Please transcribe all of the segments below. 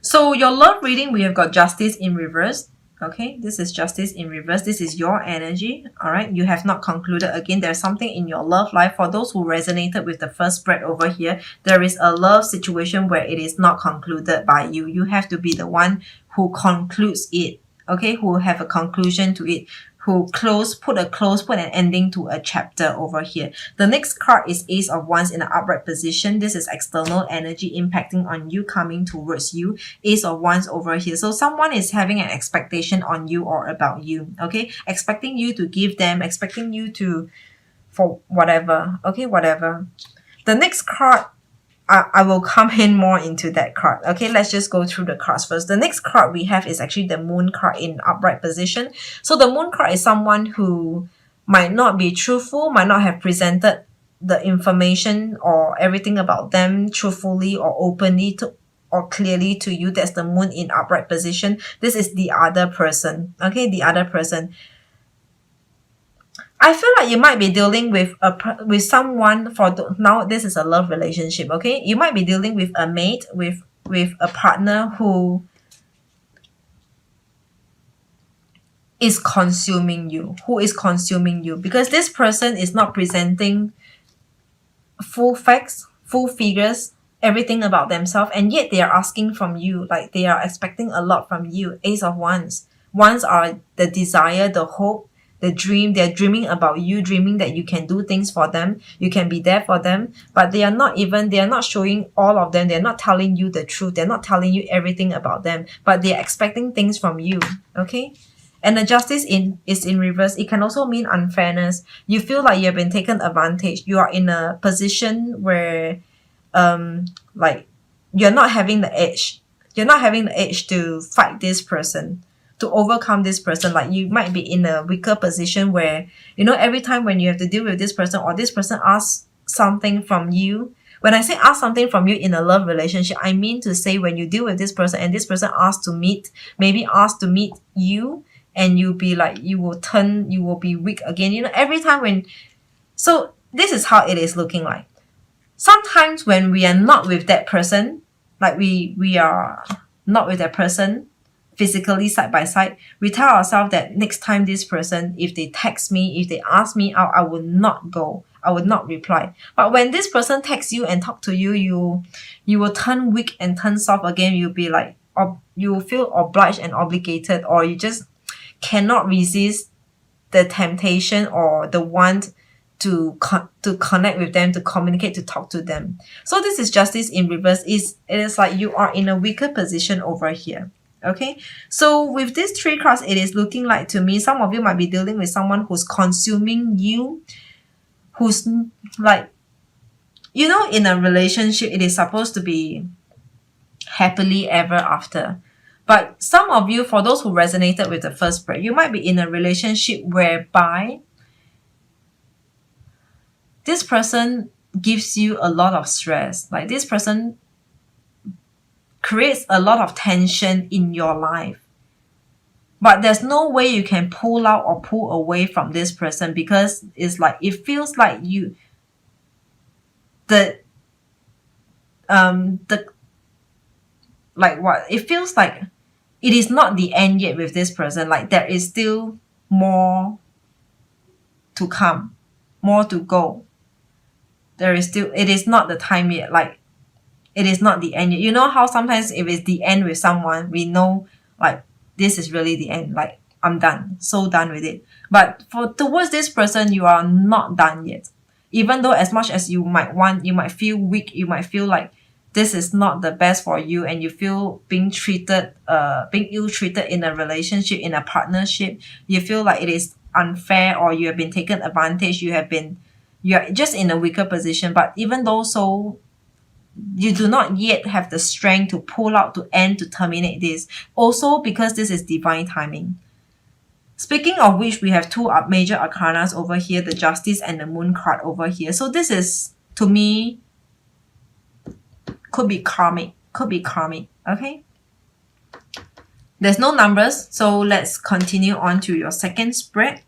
So your love reading, we have got Justice in reverse. Okay, this is Justice in reverse. This is your energy. All right, you have not concluded. Again, there's something in your love life. For those who resonated with the first spread over here, there is a love situation where it is not concluded by you. You have to be the one who concludes it. Okay, who have a conclusion to it, who put an ending to a chapter over here. The next card is Ace of Wands in an upright position. This is external energy impacting on you, coming towards you. Ace of Wands over here. So someone is having an expectation on you or about you, okay? Expecting you to give them, expecting you to, for whatever, okay, whatever. The next card, I will come in more into that card. Okay, let's just go through the cards first. The next card we have is actually the Moon card in upright position. So the Moon card is someone who might not be truthful, might not have presented the information or everything about them truthfully or openly to or clearly to you. That's the Moon in upright position. This is the other person. Okay, the other person. I feel like you might be dealing with someone now. This is a love relationship, okay? You might be dealing with a mate, with a partner who is consuming you, because this person is not presenting full facts, full figures, everything about themselves, and yet they are asking from you, like they are expecting a lot from you. Ace of Wands. Wands are the desire, the hope, the dream. They're dreaming about you, dreaming that you can do things for them, you can be there for them, but they are not showing all of them. They're not telling you the truth. They're not telling you everything about them, but they're expecting things from you, okay? And the Justice is in reverse. It can also mean unfairness. You feel like you have been taken advantage. You are in a position where like you're not having the edge. You're not having the edge to fight this person, to overcome this person. Like you might be in a weaker position where, you know, every time when you have to deal with this person or this person asks something from you. When I say ask something from you in a love relationship, I mean to say when you deal with this person and this person asks to meet you, and you'll be like, you will be weak again. You know, every time when, so this is how it is looking like. Sometimes when we are not with that person, like we are not with that person physically side by side, we tell ourselves that next time this person, if they text me, if they ask me out, I will not go. I would not reply. But when this person texts you and talk to you, you will turn weak and turn soft again. You'll be like, you will feel obliged and obligated, or you just cannot resist the temptation or the want to connect with them, to communicate, to talk to them. So this is Justice in reverse. It is like you are in a weaker position over here. Okay, so with these three cards, it is looking like, to me, some of you might be dealing with someone who's consuming you, who's like, you know, in a relationship, it is supposed to be happily ever after. But some of you, for those who resonated with the first spread, you might be in a relationship whereby this person gives you a lot of stress. Like this person creates a lot of tension in your life. But there's no way you can pull out or pull away from this person, because it's like, it feels like it feels like it is not the end yet with this person. Like there is still more to come, more to go. It is not the time yet. Like it is not the end yet. You know how sometimes if it's the end with someone, we know like this is really the end. Like I'm done, so done with it. But towards this person, you are not done yet. Even though as much as you might feel weak, you might feel like this is not the best for you, and you feel being ill-treated in a relationship, in a partnership. You feel like it is unfair, or you have been taken advantage. You are just in a weaker position. But even though so, you do not yet have the strength to pull out, to end, to terminate this. Also because this is divine timing. Speaking of which, we have two major arcanas over here, the Justice and the Moon card over here. So this is, to me, could be karmic, okay? There's no numbers, so let's continue on to your second spread.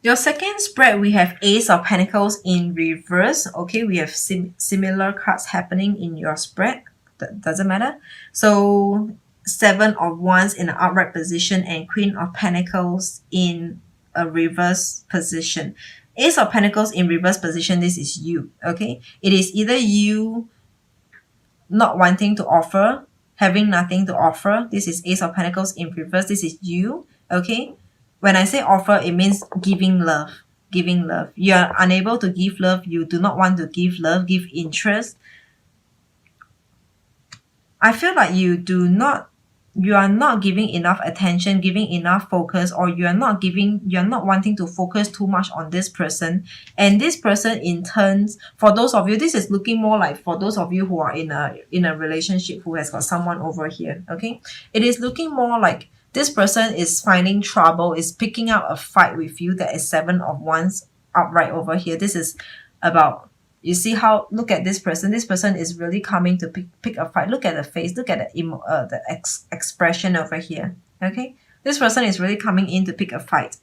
Your second spread, we have Ace of Pentacles in reverse. Okay, we have similar cards happening in your spread. That doesn't matter. So Seven of Wands in an upright position and Queen of Pentacles in a reverse position. Ace of Pentacles in reverse position, this is you. Okay, it is either you not wanting to offer, having nothing to offer. This is Ace of Pentacles in reverse. This is you. Okay, when I say offer, it means giving love. Giving love. You are unable to give love. You do not want to give love, give interest. I feel like you are not giving enough attention, giving enough focus, or you're not wanting to focus too much on this person. And this person in turns, for those of you, this is looking more like for those of you who are in a relationship who has got someone over here. Okay, it is looking more like this person is finding trouble, is picking up a fight with you. That is Seven of Wands upright over here. This is about, you see how, look at this person. This person is really coming to pick a fight. Look at the face. Look at the expression over here. Okay, this person is really coming in to pick a fight.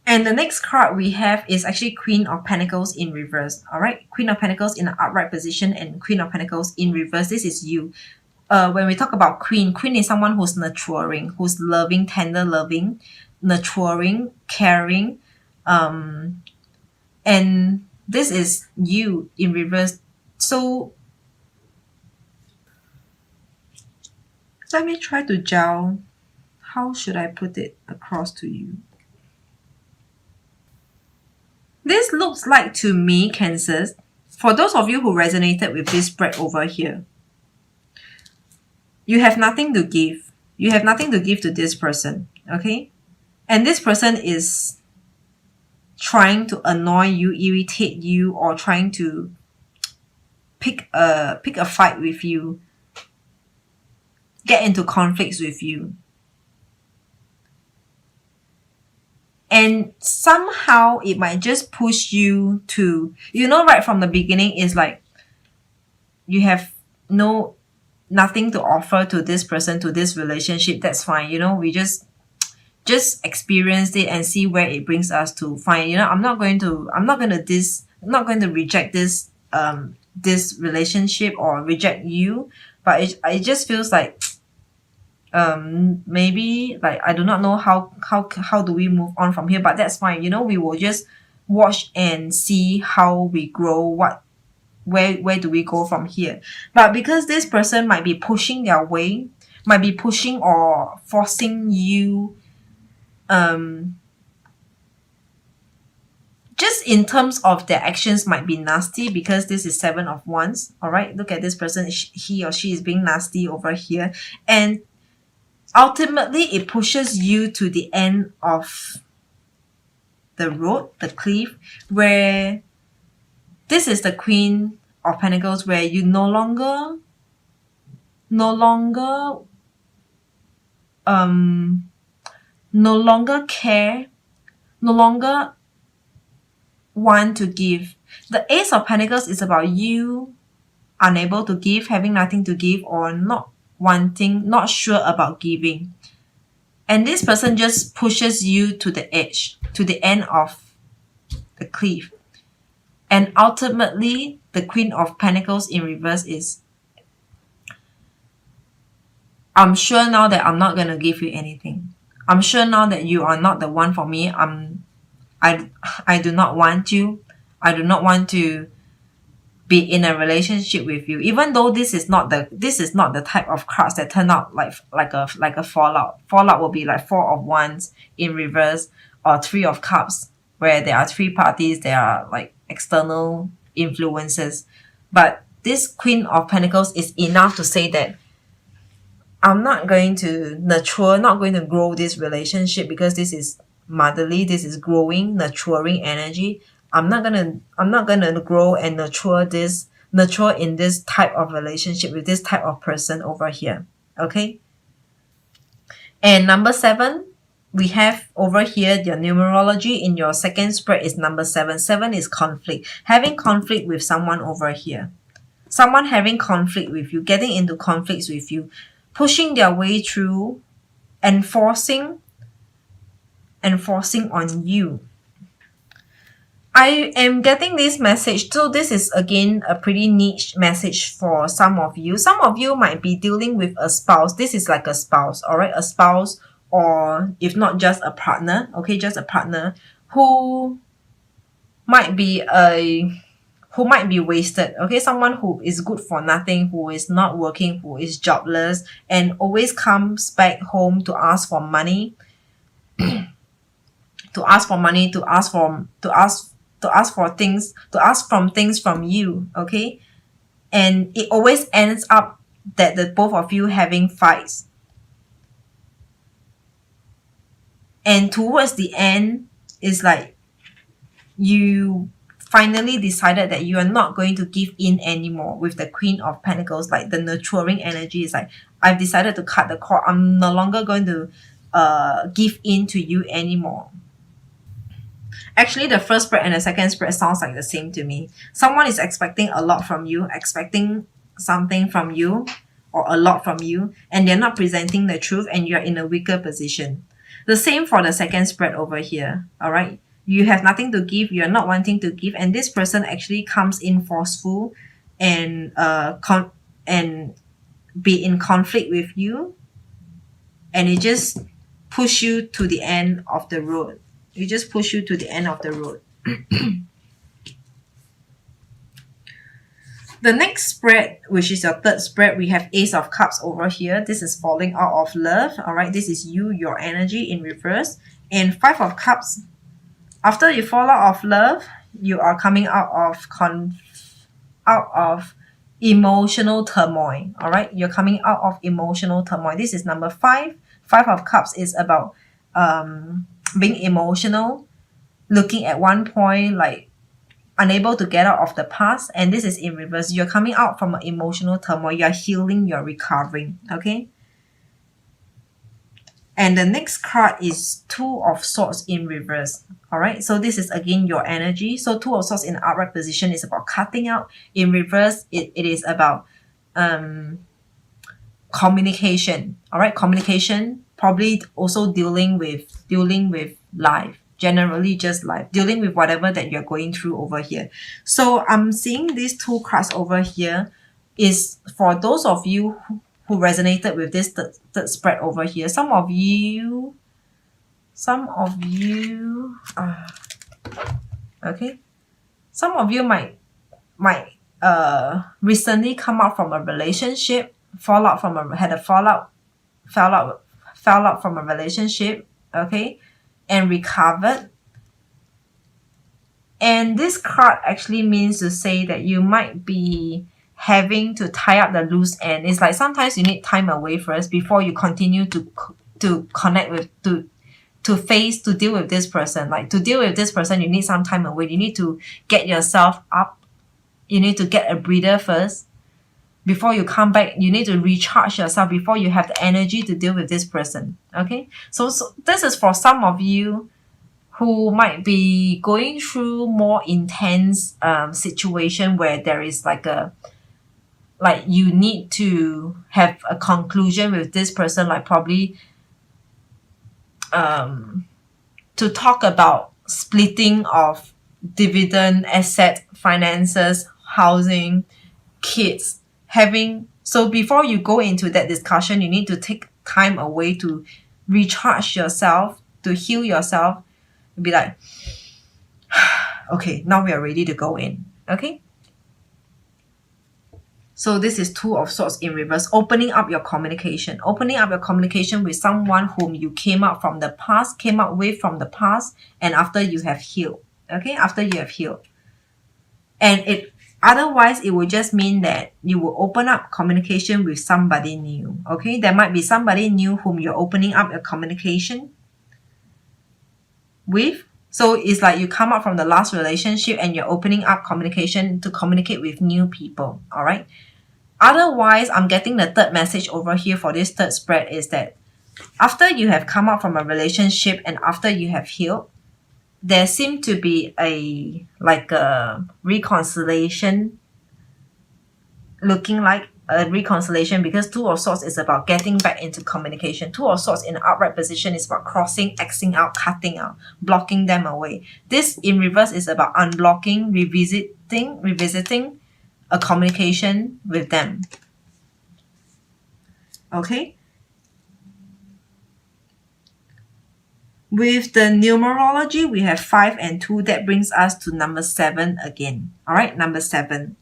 And the next card we have is actually Queen of Pentacles in reverse. All right, Queen of Pentacles in an upright position and Queen of Pentacles in reverse. This is you. When we talk about queen is someone who's nurturing, who's loving, tender loving, nurturing, caring, and this is you in reverse. So let me try to gel. How should I put it across to you? This looks like to me, Cancers, for those of you who resonated with this spread over here, you have nothing to give. You have nothing to give to this person, okay? And this person is trying to annoy you, irritate you, or trying to pick a fight with you, get into conflicts with you. And somehow it might just push you to, right from the beginning, is like you have nothing to offer to this person, to this relationship. That's fine. We just experience it and see where it brings us to. Fine. I'm not going to reject this this relationship or reject you, but it just feels like maybe, like, I do not know how do we move on from here, but that's fine. We will just watch and see how we grow, where do we go from here. But because this person might be pushing their way, might be pushing or forcing you, just in terms of their actions might be nasty, because this is Seven of Wands. All right, look at this person. He or she is being nasty over here, and ultimately it pushes you to the end of the road, the cliff, where this is the Queen of Pentacles, where you no longer care, no longer want to give. The Ace of Pentacles is about you unable to give, having nothing to give, or not sure about giving. And this person just pushes you to the edge, to the end of the cliff. And ultimately, the Queen of Pentacles in reverse is, I'm sure now that I'm not going to give you anything. I'm sure now that you are not the one for me. I do not want you. I do not want to be in a relationship with you. Even though this is not the type of cards that turn out like a fallout. Fallout will be like Four of Wands in reverse, or Three of Cups, where there are three parties, there are like external influences. But this Queen of Pentacles is enough to say that I'm not going to nurture, not going to grow this relationship, because this is motherly, this is growing, nurturing energy. I'm not gonna grow and nurture in this type of relationship with this type of person over here. Okay? And number 7, we have over here, your numerology in your second spread is number 7. 7 is conflict. Having conflict with someone over here. Someone having conflict with you, getting into conflicts with you, pushing their way through, enforcing enforcing on you. I am getting this message. So this is again a pretty niche message for some of you. Some of you might be dealing with a spouse. This is like a spouse, all right? A spouse, or if not just a partner, okay, just a partner who might be wasted, okay? Someone who is good for nothing, who is not working, who is jobless, and always comes back home to ask for money, to ask for money, to ask for things, to ask from things from you, okay? And it always ends up that the both of you having fights. And towards the end, it's like you finally decided that you are not going to give in anymore with the Queen of Pentacles. Like the nurturing energy is like, I've decided to cut the cord. I'm no longer going to give in to you anymore. Actually, the first spread and the second spread sounds like the same to me. Someone is expecting a lot from you, expecting something from you, or a lot from you, and they're not presenting the truth, and you're in a weaker position. The same for the second spread over here, all right? You have nothing to give, you're not wanting to give, and this person actually comes in forceful and be in conflict with you, and it just push you to the end of the road. It just push you to the end of the road. The next spread, which is your third spread, we have Ace of Cups over here. This is falling out of love. All right, this is you, your energy in reverse. And Five of Cups, after you fall out of love, you are coming out of emotional turmoil. All right, you're coming out of emotional turmoil. This is number 5. Five of Cups is about being emotional, looking at one point like unable to get out of the past, and this is in reverse. You're coming out from an emotional turmoil, you're healing, you're recovering, okay? And the next card is Two of Swords in reverse. All right, so this is again your energy. So Two of Swords in upright position is about cutting out. In reverse, it is about communication. All right, communication, probably also dealing with life, generally just life, dealing with whatever that you're going through over here. So I'm seeing these two cards over here is for those of you who resonated with this third spread over here. Some of you okay, some of you might recently come out from a relationship, fell out from a relationship, okay, and recovered. And this card actually means to say that you might be having to tie up the loose end. It's like sometimes you need time away first before you continue to connect with, to deal with this person. Like to deal with this person, you need some time away. You need to get yourself up. You need to get a breather first. Before you come back, you need to recharge yourself before you have the energy to deal with this person. Okay? So this is for some of you who might be going through more intense situation where there is like you need to have a conclusion with this person, like probably to talk about splitting of dividend, asset, finances, housing, kids, so before you go into that discussion, you need to take time away to recharge yourself, to heal yourself, and be like, okay, now we are ready to go in. Okay? So this is Two of Swords in reverse, opening up your communication with someone whom you came out with from the past, and after you have healed. Okay? After you have healed. And otherwise, it would just mean that you will open up communication with somebody new. Okay? There might be somebody new whom you're opening up your communication with. So it's like you come out from the last relationship and you're opening up communication to communicate with new people. All right? Otherwise, I'm getting the third message over here for this third spread is that after you have come out from a relationship and after you have healed, there seemed to be a reconciliation looking like, a reconciliation, because Two of Swords is about getting back into communication. Two of Swords in an upright position is about crossing, Xing out, cutting out, blocking them away. This in reverse is about unblocking, revisiting a communication with them. Okay? With the numerology, we have 5 and 2. That brings us to number 7 again. All right, number 7.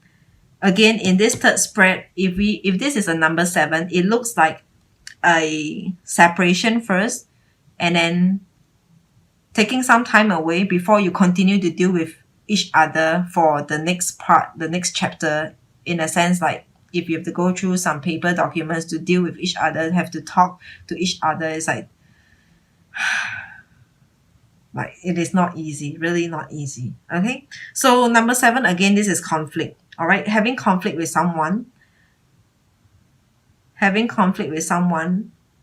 Again, in this third spread, if this is a number 7, it looks like a separation first, and then taking some time away before you continue to deal with each other for the next part, the next chapter, in a sense, like if you have to go through some paper documents to deal with each other, have to talk to each other, it's like it is not easy, really not easy. Okay, so number 7, again, this is conflict. All right, having conflict with someone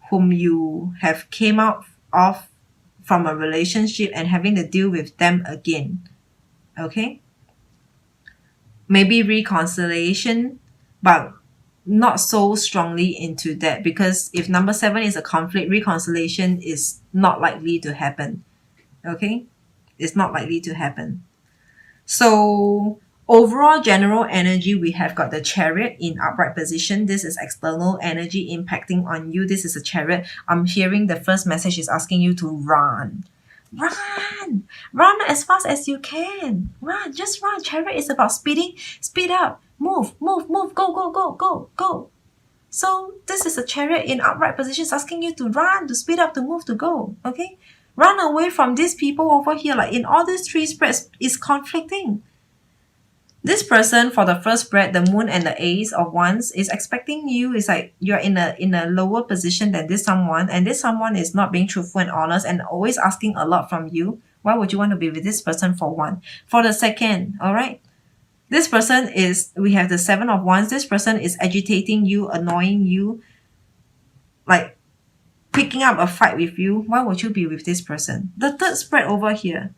whom you have came out of from a relationship and having to deal with them again. Okay, maybe reconciliation, but not so strongly into that, because if number 7 is a conflict, reconciliation is not likely to happen. Okay, it's not likely to happen. So overall general energy, we have got the Chariot in upright position. This is external energy impacting on you. This is a Chariot. I'm hearing the first message is asking you to run. Run as fast as you can. Just run. Chariot is about speed up, move, go. So this is a Chariot in upright position asking you to run, to speed up, to move, to go. Okay, run away from these people over here. Like in all these 3 spreads, is conflicting. This person, for the first spread, the Moon and the Ace of Wands, is expecting you. It's like you're in a lower position than this someone, and this someone is not being truthful and honest and always asking a lot from you. Why would you want to be with this person, for one? For the second, all right, this person is, we have the 7 of Wands. This person is agitating you, annoying you, like picking up a fight with you. Why would you be with this person? The third spread over here,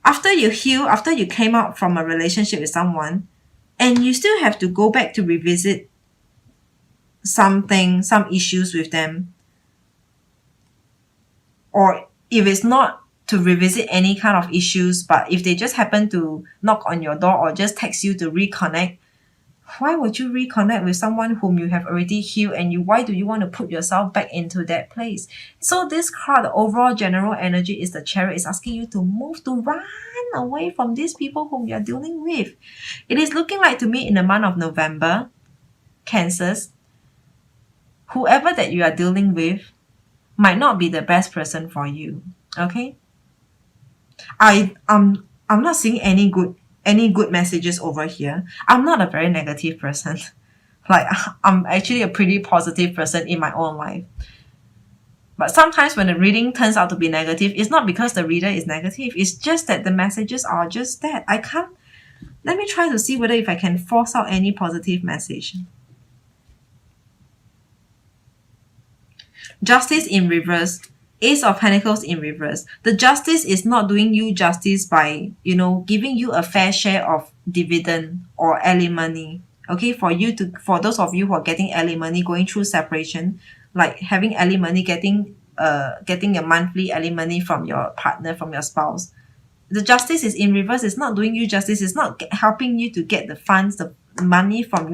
after you heal, after you came out from a relationship with someone, and you still have to go back to revisit some issues with them, or if it's not to revisit any kind of issues, but if they just happen to knock on your door or just text you to reconnect, why would you reconnect with someone whom you have already healed, and why do you want to put yourself back into that place? So this card, the overall general energy is the Chariot, is asking you to move, to run away from these people whom you're dealing with. It is looking like to me in the month of November, Cancers, whoever that you are dealing with might not be the best person for you. Okay? I'm not seeing any good messages over here. I'm not a very negative person. Like, I'm actually a pretty positive person in my own life. But sometimes when the reading turns out to be negative, it's not because the reader is negative. It's just that the messages are just that. Let me try to see whether if I can force out any positive message. Justice in reverse. Ace of Pentacles in reverse. The Justice is not doing you justice by, giving you a fair share of dividend or alimony. Okay, for those of you who are getting alimony, going through separation, like having alimony, getting a monthly alimony from your partner, from your spouse. The Justice is in reverse. It's not doing you justice. It's not helping you to get the funds, the money from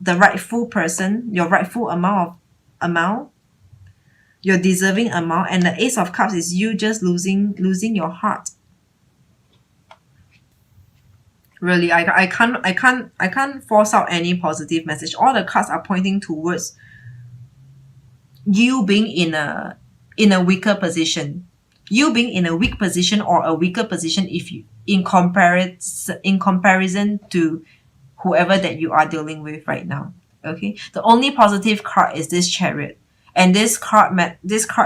the rightful person, your rightful amount, your deserving amount. And the Ace of Cups is you just losing your heart. Really, I can't force out any positive message. All the cards are pointing towards you being in a weaker position. You being in a weak position, or a weaker position if you in comparison to whoever that you are dealing with right now. Okay, the only positive card is this Chariot. And this card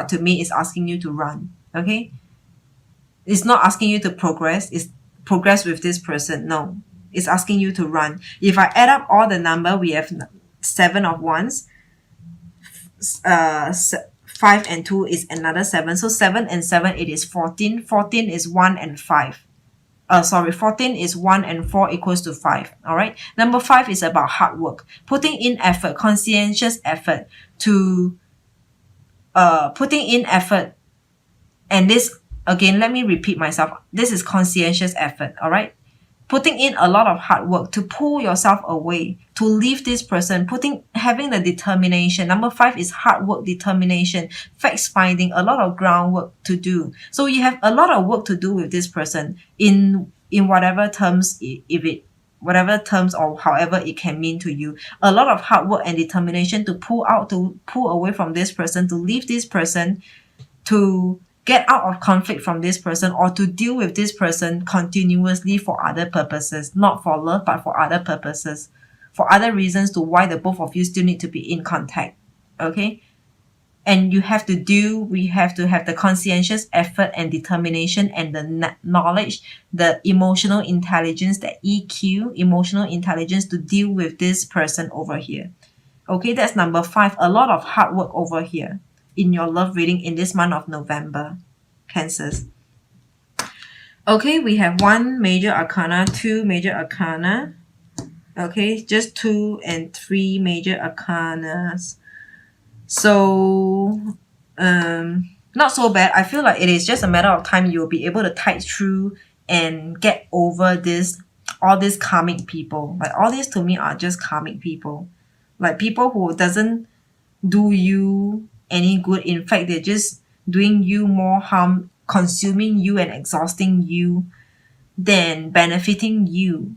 to me is asking you to run. Okay, it's not asking you to progress. It's progress with this person. No, it's asking you to run. If I add up all the number, we have 7 of Wands. 5 and 2 is another 7. So 7 and 7, it is 14. 14 is 1 and 5. 14 is 1 and 4 equals to 5. All right. Number 5 is about hard work, putting in effort, conscientious effort to putting in effort. And this, again, let me repeat myself. This is conscientious effort. All right. Putting in a lot of hard work to pull yourself away, to leave this person, having the determination. Number 5 is hard work, determination, facts finding, a lot of groundwork to do. So you have a lot of work to do with this person in whatever terms, whatever terms or however it can mean to you. A lot of hard work and determination to pull away from this person, to leave this person, to get out of conflict from this person, or to deal with this person continuously for other purposes, not for love, but for other purposes, for other reasons to why the both of you still need to be in contact. Okay. And we have to have the conscientious effort and determination and the knowledge, the emotional intelligence, the EQ, emotional intelligence to deal with this person over here. Okay, that's number 5. A lot of hard work over here in your love reading in this month of November, Cancers. Okay, we have 1 major arcana, 2 major arcana. Okay, just 2 and 3 major arcanas. So, not so bad. I feel like it is just a matter of time you'll be able to tide through and get over all these karmic people. Like, all these to me are just karmic people. Like, people who doesn't do you any good. In fact, they're just doing you more harm, consuming you and exhausting you than benefiting you.